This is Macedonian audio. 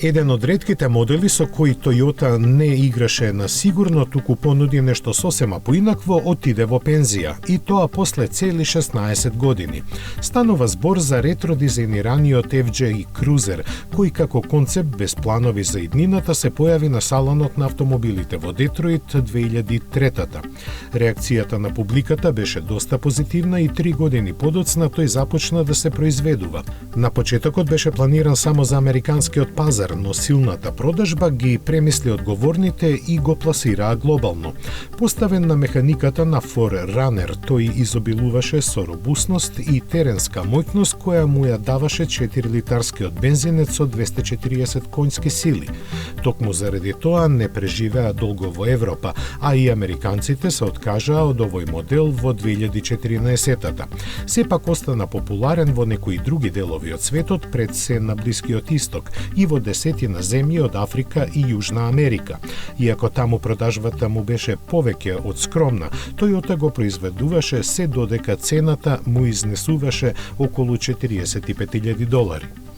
Еден од ретките модели со кои Toyota не играше на сигурно, туку понуди нешто сосема поинакво, отиде во пензија, и тоа после цели 16 години. Станува збор за ретро-дизајнираниот FJ Cruiser, кој како концепт без планови за иднината се појави на салонот на автомобилите во Детройт 2003-та. Реакцијата на публиката беше доста позитивна и 3 години подоцна тој започна да се произведува. На почетокот беше планиран само за американскиот пазар, но силната продажба ги премисли одговорните и го пласираа глобално. Поставен на механиката на Forerunner, тој изобилуваше со робусност и теренска моќност која му ја даваше 4-литарскиот бензинец со 240 конски сили. Токму заради тоа не преживеа долго во Европа, а и американците се откажаа од овој модел во 2014-та. Сепак остана популарен во некои други делови од светот, пред се на Блискиот Исток и во десетина земји од Африка и Јужна Америка. Иако таму продажбата му беше повеќе од скромна, Toyota го произведуваше се додека цената му изнесуваше околу $45,000.